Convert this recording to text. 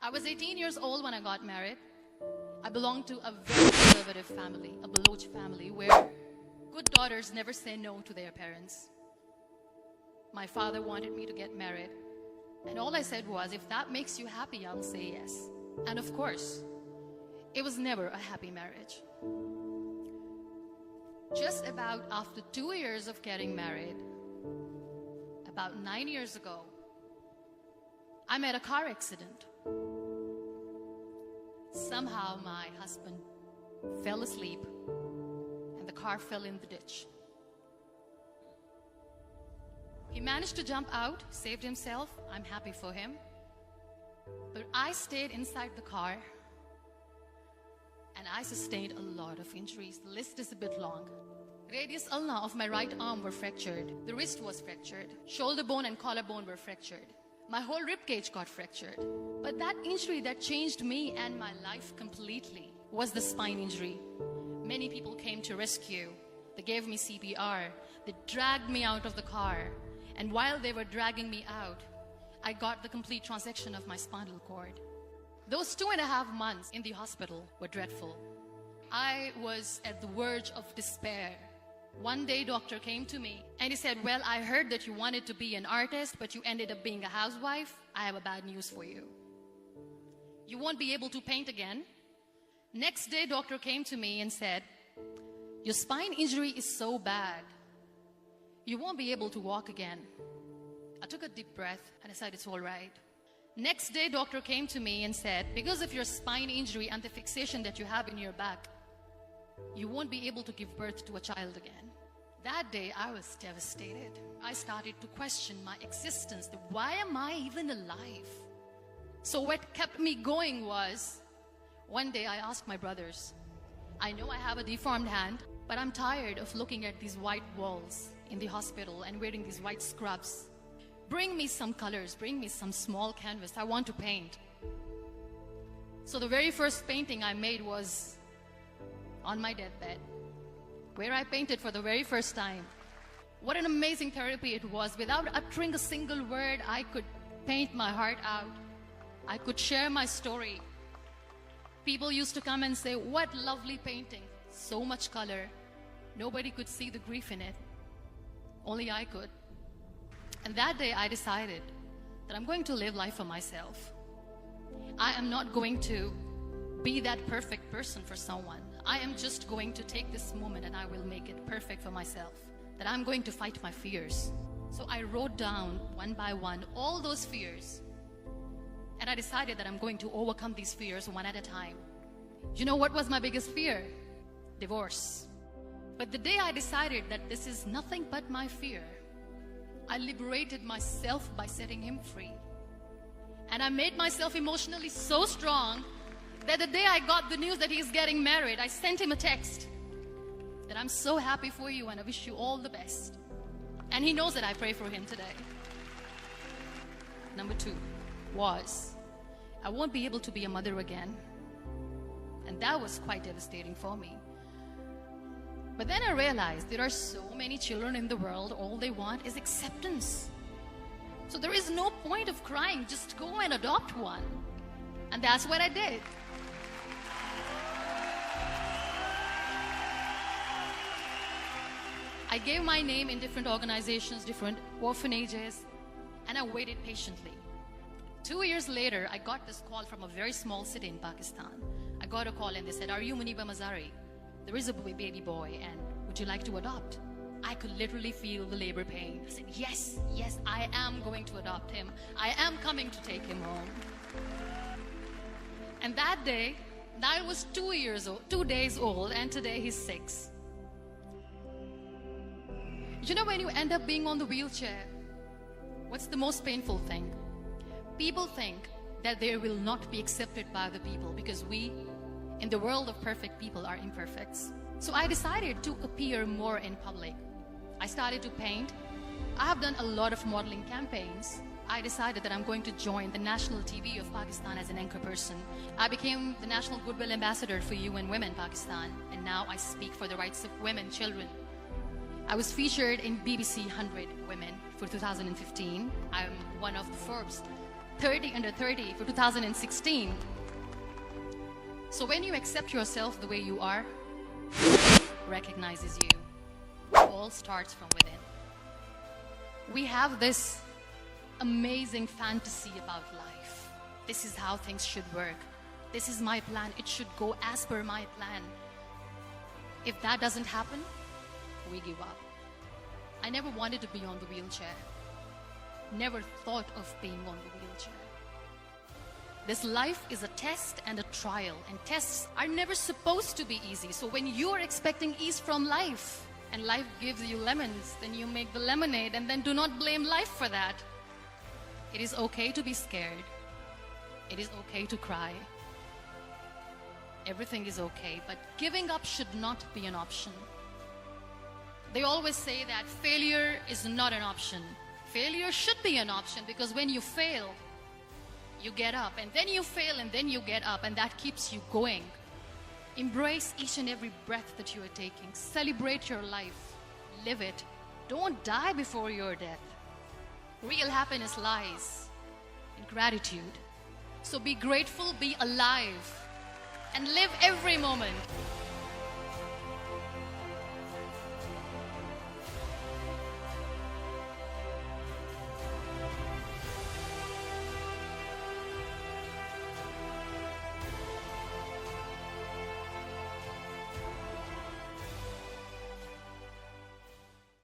I was 18 years old when I got married. I belonged to a very conservative family, a Baloch family, where good daughters never say no to their parents. My father wanted me to get married, and all I said was, if that makes you happy, I'll say yes. And of course, it was never a happy marriage. Just about after 2 years of getting married, about 9 years ago, I met a car accident. Somehow my husband fell asleep and the car fell in the ditch. He managed to jump out, saved himself. I'm happy for him. But I stayed inside the car and I sustained a lot of injuries. The list is a bit long. Radius ulna of my right arm were fractured. The wrist was fractured. Shoulder bone and collarbone were fractured. My whole rib cage got fractured. But that injury that changed me and my life completely was the spine injury. Many people came to rescue. They gave me CPR. They dragged me out of the car. And while they were dragging me out, I got the complete transection of my spinal cord. Those 2.5 months in the hospital were dreadful. I was at the verge of despair. One day, doctor came to me and he said, well, I heard that you wanted to be an artist, but you ended up being a housewife. I have a bad news for you. You won't be able to paint again. Next day, doctor came to me and said, your spine injury is so bad, you won't be able to walk again. I took a deep breath and I said, it's all right. Next day, doctor came to me and said, because of your spine injury and the fixation that you have in your back, you won't be able to give birth to a child again. That day, I was devastated. I started to question my existence. Why am I even alive? So what kept me going was, one day I asked my brothers, I know I have a deformed hand, but I'm tired of looking at these white walls in the hospital and wearing these white scrubs. Bring me some colors, bring me some small canvas. I want to paint. So the very first painting I made was on my deathbed, where I painted for the very first time. What an amazing therapy it was. Without uttering a single word, I could paint my heart out. I could share my story. People used to come and say, what lovely painting. So much color. Nobody could see the grief in it. Only I could. And that day I decided that I'm going to live life for myself. I am not going to be that perfect person for someone. I am just going to take this moment and I will make it perfect for myself. That I'm going to fight my fears. So I wrote down one by one all those fears. And I decided that I'm going to overcome these fears one at a time. You know what was my biggest fear? Divorce. But the day I decided that this is nothing but my fear, I liberated myself by setting him free. And I made myself emotionally so strong that the day I got the news that he's getting married, I sent him a text that I'm so happy for you and I wish you all the best. And he knows that I pray for him today. Number 2 was, I won't be able to be a mother again. And that was quite devastating for me. But then I realized there are so many children in the world, all they want is acceptance. So there is no point of crying, just go and adopt one. And that's what I did. I gave my name in different organizations, different orphanages, and I waited patiently. 2 years later, I got this call from a very small city in Pakistan. I got a call and they said, are you Muniba Mazari? There is a baby boy and would you like to adopt? I could literally feel the labor pain. I said, yes, I am going to adopt him. I am coming to take him home. And that day, I was 2 days old, and today he's 6. You know, when you end up being on the wheelchair, what's the most painful thing? People think that they will not be accepted by the people because we, in the world of perfect people, are imperfects. So I decided to appear more in public. I started to paint. I have done a lot of modeling campaigns. I decided that I'm going to join the national TV of Pakistan as an anchor person. I became the National Goodwill Ambassador for UN Women Pakistan, and now I speak for the rights of women, children. I was featured in BBC 100 Women for 2015. I'm one of the Forbes 30 under 30 for 2016. So when you accept yourself the way you are, recognizes you. It all starts from within. We have this amazing fantasy about life. This is how things should work. This is my plan. It should go as per my plan. If that doesn't happen, we give up. I never wanted to be on the wheelchair. Never thought of being on the wheelchair. This life is a test and a trial, and tests are never supposed to be easy. So when you're expecting ease from life, and life gives you lemons, then you make the lemonade, and then do not blame life for that. It is okay to be scared. It is okay to cry. Everything is okay, but giving up should not be an option. They always say that failure is not an option. Failure should be an option, because when you fail, you get up, and then you fail, and then you get up, and that keeps you going. Embrace each and every breath that you are taking. Celebrate your life. Live it. Don't die before your death. Real happiness lies in gratitude. So be grateful, be alive, and live every moment.